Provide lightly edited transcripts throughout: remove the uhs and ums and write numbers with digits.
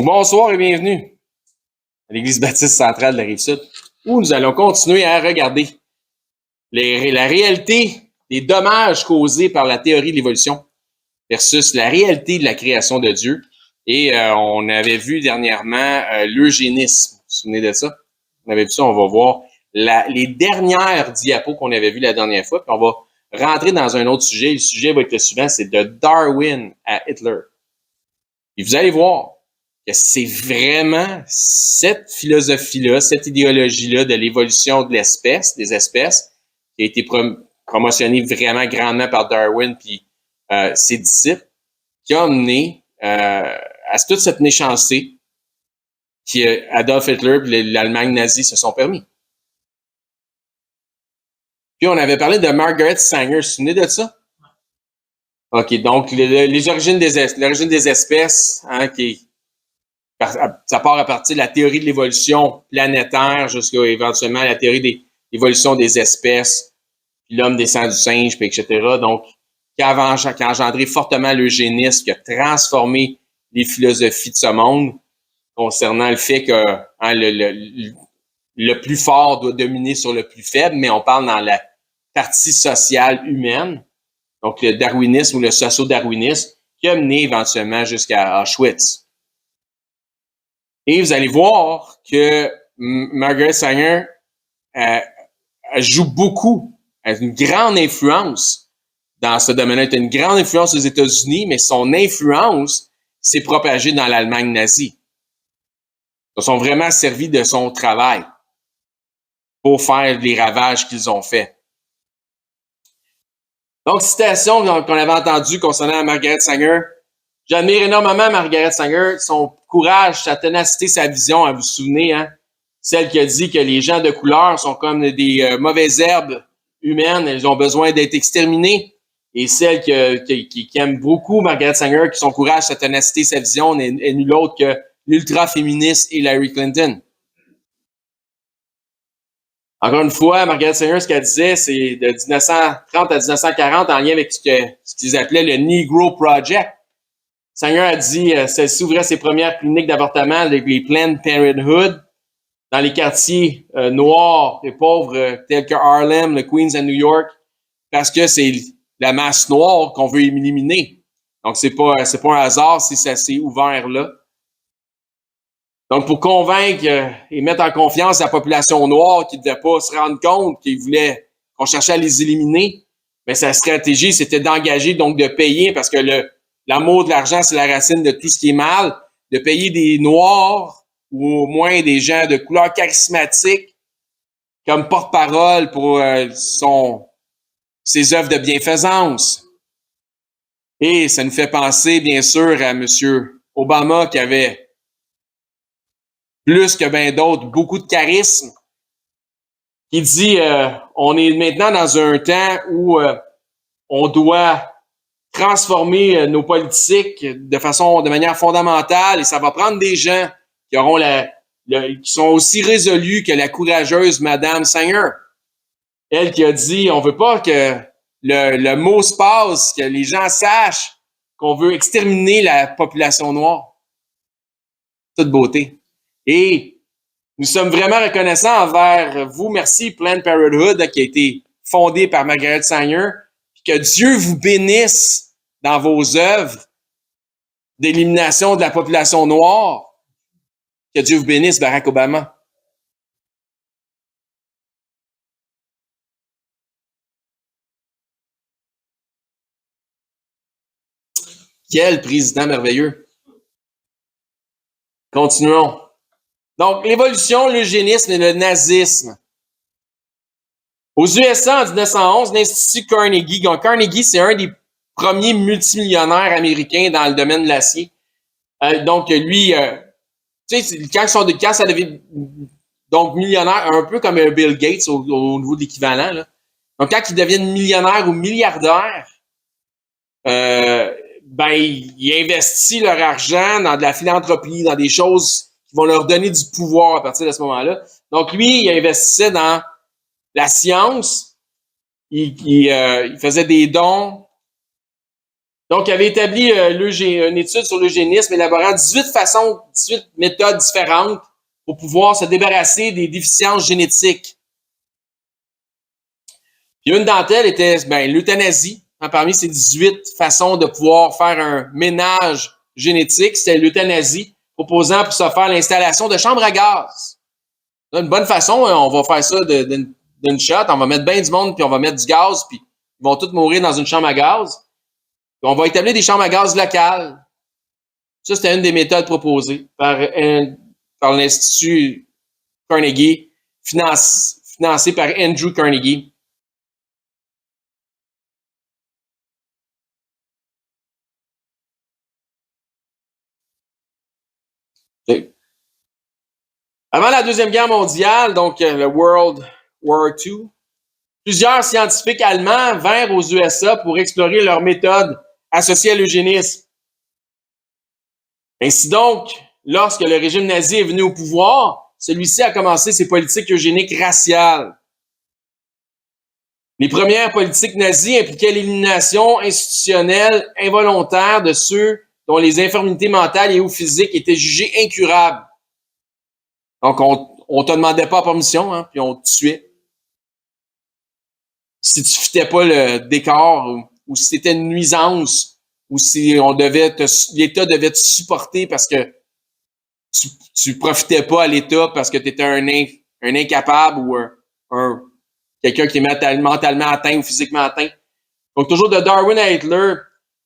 Donc, bonsoir et bienvenue à l'Église baptiste centrale de la Rive-Sud, où nous allons continuer à regarder la réalité des dommages causés par la théorie de l'évolution versus la réalité de la création de Dieu. Et on avait vu dernièrement l'eugénisme. Vous vous souvenez de ça? On avait vu ça, on va voir les dernières diapos qu'on avait vues la dernière fois, puis on va rentrer dans un autre sujet. Le sujet va être le suivant, c'est de Darwin à Hitler. Et vous allez voir que c'est vraiment cette philosophie-là, cette idéologie-là de l'évolution de l'espèce, des espèces, qui a été promotionnée vraiment grandement par Darwin puis ses disciples, qui a amené à toute cette méchanceté qu'Adolf Hitler et l'Allemagne nazie se sont permis. Puis on avait parlé de Margaret Sanger, vous vous souvenez de ça? OK, donc les origines l'origine des espèces, hein, ça part à partir de la théorie de l'évolution planétaire jusqu'à éventuellement la théorie de l'évolution des espèces, puis l'homme descend du singe, puis etc. Donc, qui a engendré fortement l'eugénisme, qui a transformé les philosophies de ce monde concernant le fait que le plus fort doit dominer sur le plus faible, mais on parle dans la partie sociale humaine, donc le darwinisme ou le socio-darwinisme, qui a mené éventuellement jusqu'à Auschwitz. Et vous allez voir que Margaret Sanger joue beaucoup, a une grande influence dans ce domaine-là. Elle a une grande influence aux États-Unis, mais son influence s'est propagée dans l'Allemagne nazie. Ils sont vraiment servis de son travail pour faire les ravages qu'ils ont faits. Donc, citation qu'on avait entendue concernant Margaret Sanger. J'admire énormément Margaret Sanger, son courage, sa ténacité, sa vision, hein, vous vous souvenez, hein? Celle qui a dit que les gens de couleur sont comme des mauvaises herbes humaines, elles ont besoin d'être exterminées. Et celle qui aime beaucoup Margaret Sanger, qui son courage, sa ténacité, sa vision n'est nul autre que l'ultra-féministe Hillary Clinton. Encore une fois, Margaret Sanger, ce qu'elle disait, c'est de 1930 à 1940 en lien avec ce qu'ils appelaient le Negro Project. Sanger a dit celle-ci ouvrait ses premières cliniques d'avortement avec les Planned Parenthood dans les quartiers noirs et pauvres tels que Harlem, le Queens à New York, parce que c'est la masse noire qu'on veut éliminer. Donc, c'est pas un hasard si ça s'est ouvert là. Donc, pour convaincre et mettre en confiance la population noire qui ne devait pas se rendre compte qu'on cherchait à les éliminer, mais sa stratégie, c'était d'engager, donc de payer, parce que l'amour de l'argent, c'est la racine de tout ce qui est mal, de payer des Noirs ou au moins des gens de couleur charismatique comme porte-parole pour ses œuvres de bienfaisance. Et ça nous fait penser, bien sûr, à M. Obama qui avait plus que bien d'autres, beaucoup de charisme, qui dit on est maintenant dans un temps où on doit transformer nos politiques de manière fondamentale et ça va prendre des gens qui auront qui sont aussi résolus que la courageuse Madame Sanger. Elle qui a dit on veut pas que le mot se passe, que les gens sachent qu'on veut exterminer la population noire. Toute beauté. Et nous sommes vraiment reconnaissants envers vous. Merci, Planned Parenthood, qui a été fondé par Margaret Sanger. Que Dieu vous bénisse dans vos œuvres d'élimination de la population noire. Que Dieu vous bénisse, Barack Obama. Quel président merveilleux. Continuons. Donc, l'évolution, l'eugénisme et le nazisme. Aux USA, en 1911, l'Institut Carnegie. Donc, Carnegie, c'est un des premiers multimillionnaires américains dans le domaine de l'acier. Donc, lui, tu sais, quand ça devient donc millionnaire, un peu comme un Bill Gates au niveau de l'équivalent, là. Donc, quand ils deviennent millionnaires ou milliardaires, ils investissent leur argent dans de la philanthropie, dans des choses qui vont leur donner du pouvoir à partir de ce moment-là. Donc, lui, il investissait dans la science, il faisait des dons Donc, il avait établi une étude sur l'eugénisme, élaborant 18 méthodes différentes pour pouvoir se débarrasser des déficiences génétiques. Puis une d'entre elles était l'euthanasie. Parmi ces 18 façons de pouvoir faire un ménage génétique, c'était l'euthanasie, proposant pour se faire l'installation de chambres à gaz. Une bonne façon, on va faire ça d'une shot, on va mettre bien du monde, puis on va mettre du gaz, puis ils vont tous mourir dans une chambre à gaz. Puis on va établir des chambres à gaz locales. Ça, c'était une des méthodes proposées par l'Institut Carnegie, financé par Andrew Carnegie. Avant la Deuxième Guerre mondiale, donc le World War II, plusieurs scientifiques allemands vinrent aux USA pour explorer leurs méthodes associées à l'eugénisme. Ainsi donc, lorsque le régime nazi est venu au pouvoir, celui-ci a commencé ses politiques eugéniques raciales. Les premières politiques nazies impliquaient l'élimination institutionnelle involontaire de ceux dont les infirmités mentales et ou physiques étaient jugées incurables. Donc, on te demandait pas permission, hein, puis on te tuait. Si tu fitais pas le décor, ou si c'était une nuisance, ou si l'État devait te supporter parce que tu profitais pas à l'État parce que tu étais un incapable ou quelqu'un qui est mentalement atteint ou physiquement atteint. Donc, toujours de Darwin à Hitler,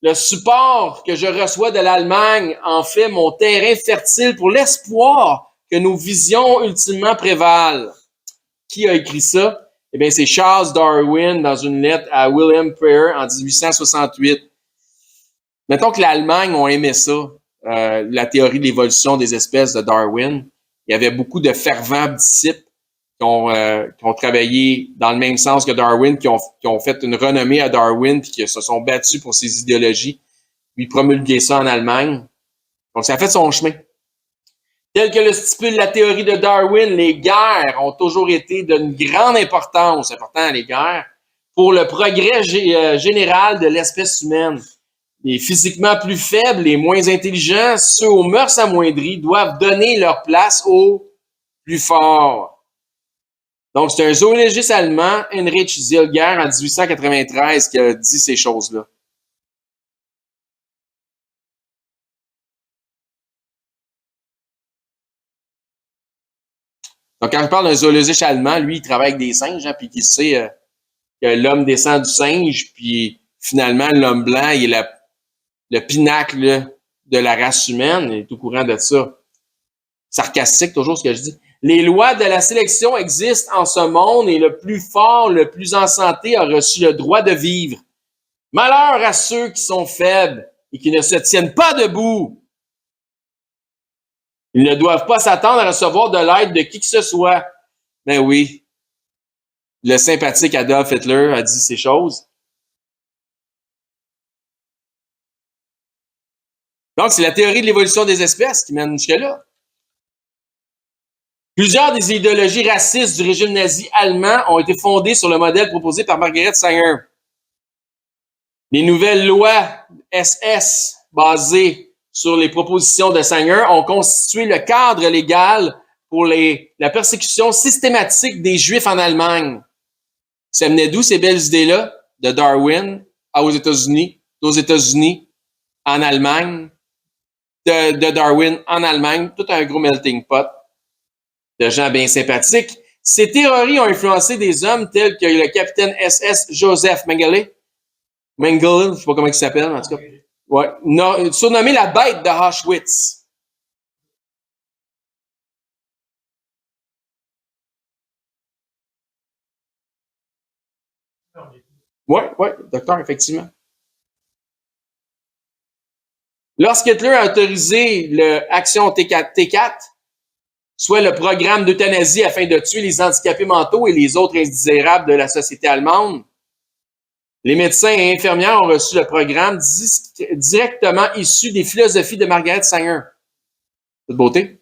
le support que je reçois de l'Allemagne en fait mon terrain fertile pour l'espoir que nos visions ultimement prévalent. Qui a écrit ça? Eh bien, c'est Charles Darwin dans une lettre à William Pryor en 1868. Mettons que l'Allemagne ont aimé ça, la théorie de l'évolution des espèces de Darwin. Il y avait beaucoup de fervents disciples qui ont travaillé dans le même sens que Darwin, qui ont fait une renommée à Darwin, puis qui se sont battus pour ses idéologies, puis promulguer ça en Allemagne. Donc, ça a fait son chemin. Tel que le stipule la théorie de Darwin, les guerres ont toujours été d'une grande importance, important les guerres, pour le progrès général de l'espèce humaine. Les physiquement plus faibles, les moins intelligents, ceux aux mœurs amoindries, doivent donner leur place aux plus forts. Donc, c'est un zoologiste allemand, Heinrich Zilger, en 1893, qui a dit ces choses-là. Donc, quand je parle d'un zoologiste allemand, lui, il travaille avec des singes, hein, puis il sait que l'homme descend du singe, puis finalement, l'homme blanc, il est le pinacle là, de la race humaine. Il est au courant de ça. Sarcastique, toujours ce que je dis. Les lois de la sélection existent en ce monde et le plus fort, le plus en santé a reçu le droit de vivre. Malheur à ceux qui sont faibles et qui ne se tiennent pas debout. Ils ne doivent pas s'attendre à recevoir de l'aide de qui que ce soit. Ben oui, le sympathique Adolf Hitler a dit ces choses. Donc, c'est la théorie de l'évolution des espèces qui mène jusque-là. Plusieurs des idéologies racistes du régime nazi allemand ont été fondées sur le modèle proposé par Margaret Sanger. Les nouvelles lois SS basées sur les propositions de Sanger ont constitué le cadre légal pour la persécution systématique des Juifs en Allemagne. Ça venait d'où ces belles idées-là? De Darwin aux États-Unis, en Allemagne, de Darwin en Allemagne, tout un gros melting pot de gens bien sympathiques. Ces théories ont influencé des hommes tels que le capitaine SS Joseph Mengele. Mengele, je ne sais pas comment il s'appelle, en tout cas. Ouais, surnommé la bête de Auschwitz. Oui, docteur, effectivement. Lorsqu'Hitler a autorisé l'action T4, soit le programme d'euthanasie afin de tuer les handicapés mentaux et les autres indésirables de la société allemande, les médecins et infirmières ont reçu le programme directement issu des philosophies de Margaret Sanger. Toute beauté.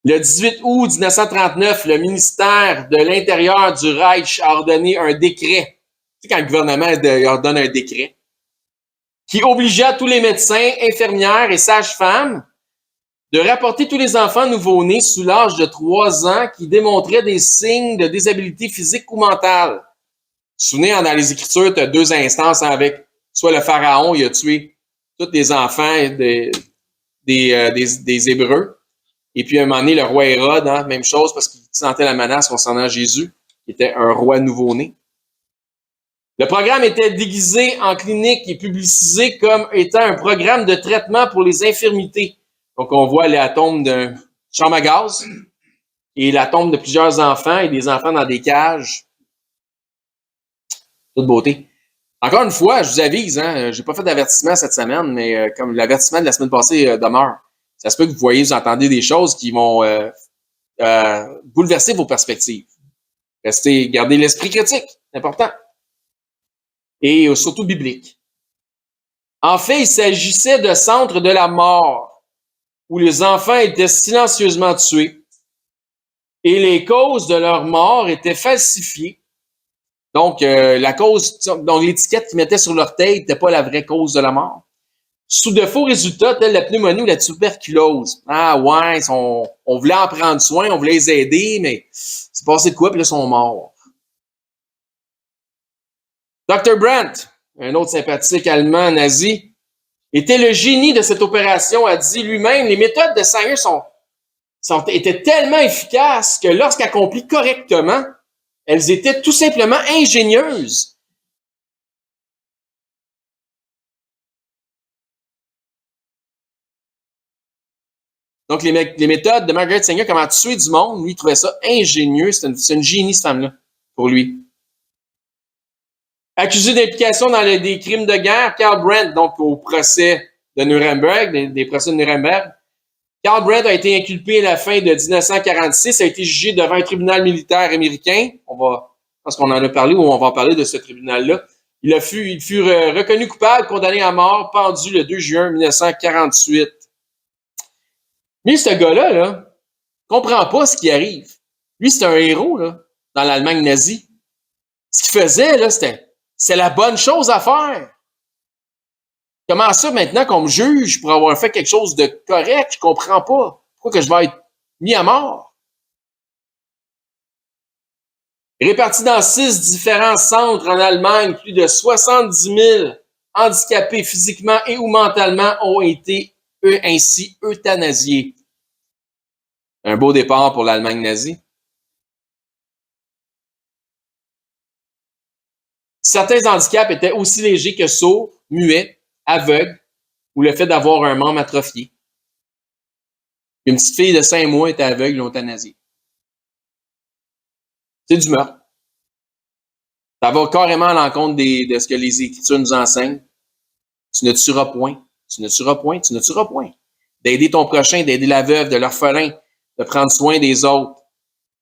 Le 18 août 1939, le ministère de l'Intérieur du Reich a ordonné un décret. Tu sais, quand le gouvernement ordonne un décret, qui obligeait tous les médecins, infirmières et sages-femmes de rapporter tous les enfants nouveau-nés sous l'âge de 3 ans qui démontraient des signes de désabilité physique ou mentale. Vous vous souvenez, dans les Écritures, tu as 2 instances avec soit le Pharaon, il a tué tous les enfants des Hébreux. Et puis, à un moment donné, le roi Hérode, hein, même chose, parce qu'il sentait la menace concernant Jésus, qui était un roi nouveau-né. Le programme était déguisé en clinique et publicisé comme étant un programme de traitement pour les infirmités. Donc, on voit la tombe d'une chambre à gaz et la tombe de plusieurs enfants et des enfants dans des cages. Toute beauté. Encore une fois, je vous avise, hein, j'ai pas fait d'avertissement cette semaine, mais comme l'avertissement de la semaine passée demeure. Ça se peut que vous voyez, vous entendez des choses qui vont bouleverser vos perspectives. Gardez l'esprit critique, c'est important. Et surtout biblique. En fait, il s'agissait de centres de la mort, où les enfants étaient silencieusement tués et les causes de leur mort étaient falsifiées. Donc, donc l'étiquette qu'ils mettaient sur leur tête n'était pas la vraie cause de la mort. Sous de faux résultats, tels la pneumonie ou la tuberculose. Ah ouais, on voulait en prendre soin, on voulait les aider, mais c'est passé de quoi, puis là, ils sont morts. Dr. Brandt, un autre sympathique allemand nazi, était le génie de cette opération, a dit lui-même, les méthodes de Sanger étaient tellement efficaces que lorsqu'accomplies correctement, elles étaient tout simplement ingénieuses. Donc, les méthodes de Margaret Sanger, comment tuer du monde, lui, il trouvait ça ingénieux. C'est une génie, cette femme-là, pour lui. Accusé d'implication dans des crimes de guerre, Karl Brandt, donc au procès de Nuremberg, des procès de Nuremberg, Karl Brandt a été inculpé à la fin de 1946, a été jugé devant un tribunal militaire américain. Je pense qu'on en a parlé ou on va en parler de ce tribunal-là. Il fut reconnu coupable, condamné à mort, pendu le 2 juin 1948. Mais ce gars-là, là, comprend pas ce qui arrive. Lui, c'est un héros, là, dans l'Allemagne nazie. Ce qu'il faisait, là, c'est la bonne chose à faire. Comment ça, maintenant, qu'on me juge pour avoir fait quelque chose de correct? Je comprends pas. Pourquoi que je vais être mis à mort? Répartis dans 6 différents centres en Allemagne, plus de 70 000 handicapés physiquement et ou mentalement ont été ainsi euthanasiés. Un beau départ pour l'Allemagne nazie. Certains handicaps étaient aussi légers que sourds, muets, aveugles ou le fait d'avoir un membre atrophié. Une petite fille de 5 mois était aveugle, l'ont euthanasiée. C'est du meurtre. Ça va carrément à l'encontre de ce que les Écritures nous enseignent. Tu ne tueras point, tu ne tueras point, tu ne tueras point. D'aider ton prochain, d'aider la veuve, de l'orphelin, de prendre soin des autres,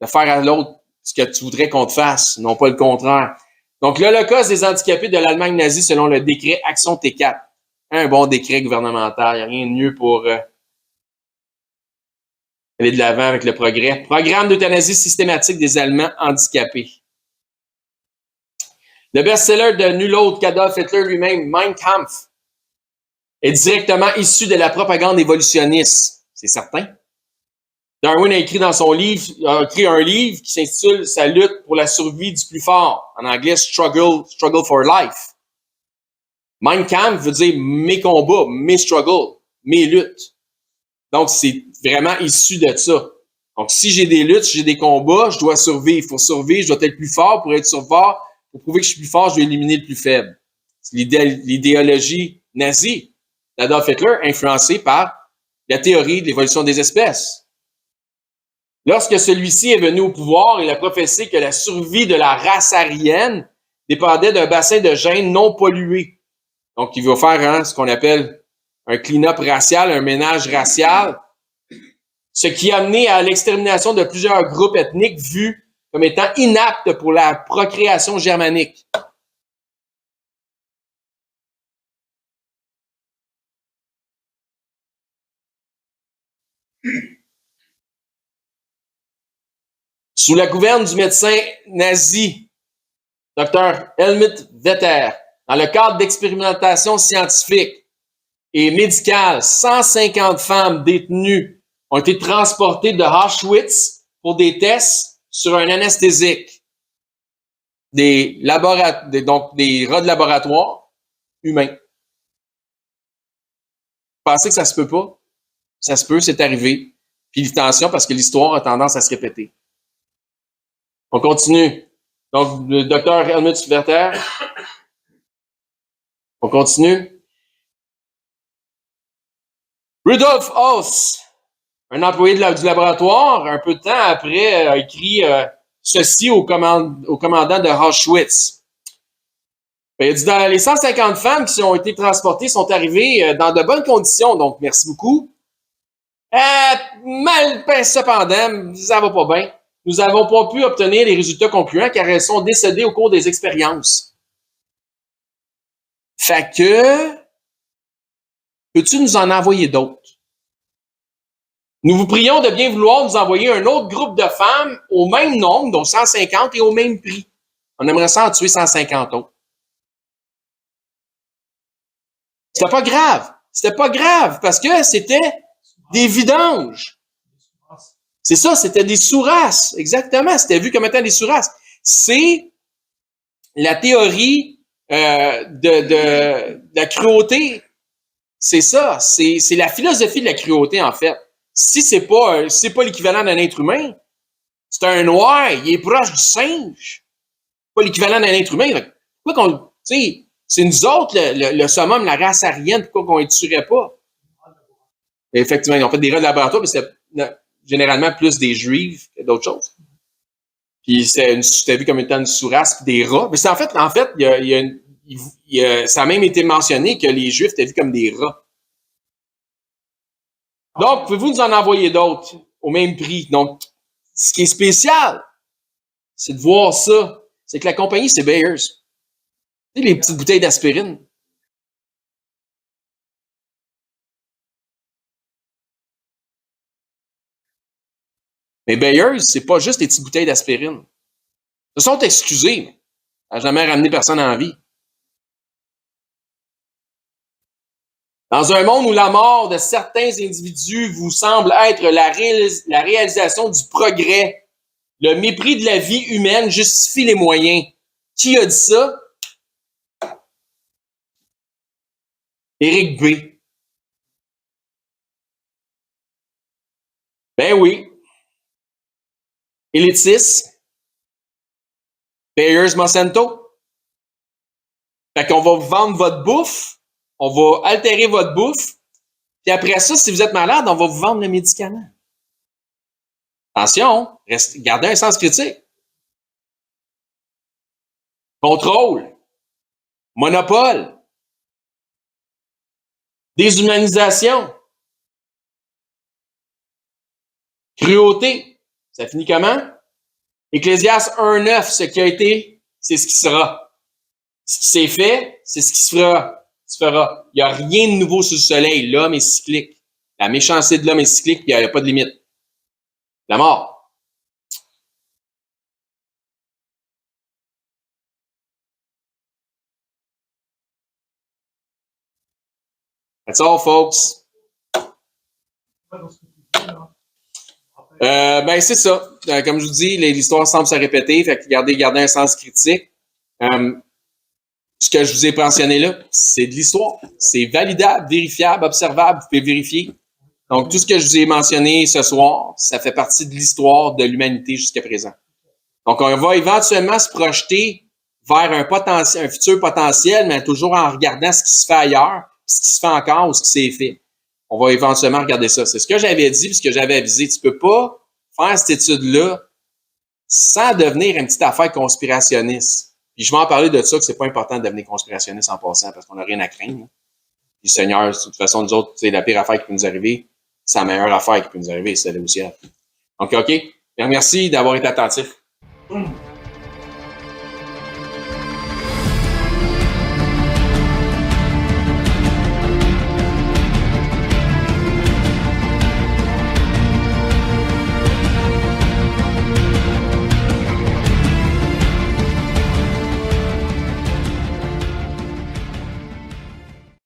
de faire à l'autre ce que tu voudrais qu'on te fasse, non pas le contraire. Donc, l'Holocauste des handicapés de l'Allemagne nazie selon le décret Action T4. Un bon décret gouvernemental, il n'y a rien de mieux pour aller de l'avant avec le progrès. Programme d'euthanasie systématique des Allemands handicapés. Le best-seller de nul autre qu'Adolf Hitler lui-même, Mein Kampf, est directement issu de la propagande évolutionniste, c'est certain. Darwin a écrit a écrit un livre qui s'intitule Sa lutte pour la survie du plus fort, en anglais Struggle for Life. Mein Kampf veut dire mes combats, mes struggles, mes luttes. Donc, c'est vraiment issu de ça. Donc, si j'ai des luttes, si j'ai des combats, je dois survivre. Il faut survivre, je dois être plus fort pour être fort. Pour prouver que je suis plus fort, je dois éliminer le plus faible. C'est l'idéologie nazie d'Adolf Hitler, influencée par la théorie de l'évolution des espèces. Lorsque celui-ci est venu au pouvoir, il a prophétisé que la survie de la race aryenne dépendait d'un bassin de gènes non pollué. Donc, il va faire ce qu'on appelle un clean-up racial, un ménage racial, ce qui a amené à l'extermination de plusieurs groupes ethniques vus comme étant inaptes pour la procréation germanique. Sous la gouverne du médecin nazi, Dr. Helmut Vetter, dans le cadre d'expérimentations scientifiques et médicales, 150 femmes détenues ont été transportées de Auschwitz pour des tests sur un anesthésique. Donc des rats de laboratoire humains. Vous pensez que ça se peut pas? Ça se peut, c'est arrivé. Puis attention, parce que l'histoire a tendance à se répéter. On continue. Donc, le docteur Helmut Vetter. On continue. Rudolf Haus, un employé du laboratoire, un peu de temps après, a écrit ceci au commandant de Auschwitz. Il a dit, dans les 150 femmes qui ont été transportées sont arrivées dans de bonnes conditions, donc merci beaucoup. Cependant, ça va pas bien. Nous n'avons pas pu obtenir les résultats concluants car elles sont décédées au cours des expériences. Fait que, peux-tu nous en envoyer d'autres? Nous vous prions de bien vouloir nous envoyer un autre groupe de femmes au même nombre, donc 150 et au même prix. On aimerait ça en tuer 150 autres. C'était pas grave. C'était pas grave parce que c'était des vidanges. C'est ça, c'était des sous-races. Exactement, c'était vu comme étant des sous-races. C'est la théorie de la cruauté. C'est ça, c'est la philosophie de la cruauté, en fait. Si c'est pas l'équivalent d'un être humain, c'est un noir, il est proche du singe. Pas l'équivalent d'un être humain. Pourquoi qu'on, tu sais, c'est nous autres, le summum, la race aryenne, pourquoi qu'on ne les tuerait pas? Et effectivement, ils ont fait des rats de laboratoire, mais c'était généralement plus des juifs que d'autres choses. Puis c'était vu comme étant une sous-race, puis des rats. Mais c'est en fait, ça a même été mentionné que les juifs étaient vus comme des rats. Donc, pouvez-vous nous en envoyer d'autres au même prix? Donc, ce qui est spécial, c'est de voir ça. C'est que la compagnie, c'est Bayers. Tu sais, les petites bouteilles d'aspirine. Mais Bayers, c'est pas juste des petites bouteilles d'aspirine. Ils se sont excusés, mais ça n'a jamais ramené personne en vie. Dans un monde où la mort de certains individus vous semble être la réalisation du progrès, le mépris de la vie humaine justifie les moyens. Qui a dit ça? Éric B. Ben oui. Elitis. Bayers Monsanto. Fait qu'on va vous vendre votre bouffe, on va altérer votre bouffe, puis après ça, si vous êtes malade, on va vous vendre le médicament. Attention, gardez un sens critique. Contrôle. Monopole. Déshumanisation. Cruauté. Ça finit comment? Ecclésiaste 1.9, ce qui a été, c'est ce qui sera. Ce qui s'est fait, c'est ce qui se fera. Il n'y a rien de nouveau sous le soleil. L'homme est cyclique. La méchanceté de l'homme est cyclique, puis il n'y a pas de limite. La mort. That's all, folks. Ben, c'est ça. Comme je vous dis, l'histoire semble se répéter. Fait que gardez un sens critique. Ce que je vous ai mentionné là, c'est de l'histoire. C'est validable, vérifiable, observable. Vous pouvez vérifier. Donc, tout ce que je vous ai mentionné ce soir, ça fait partie de l'histoire de l'humanité jusqu'à présent. Donc, on va éventuellement se projeter vers un futur potentiel, mais toujours en regardant ce qui se fait ailleurs, ce qui se fait encore ou ce qui s'est fait. On va éventuellement regarder ça. C'est ce que j'avais dit, puis ce que j'avais avisé. Tu peux pas faire cette étude-là sans devenir une petite affaire conspirationniste. Puis je vais en parler de ça, que c'est pas important de devenir conspirationniste en passant, parce qu'on n'a rien à craindre. Puis Seigneur, de toute façon, nous autres, c'est la pire affaire qui peut nous arriver. C'est la meilleure affaire qui peut nous arriver, c'est d'aller au ciel. Donc, OK. Merci d'avoir été attentif.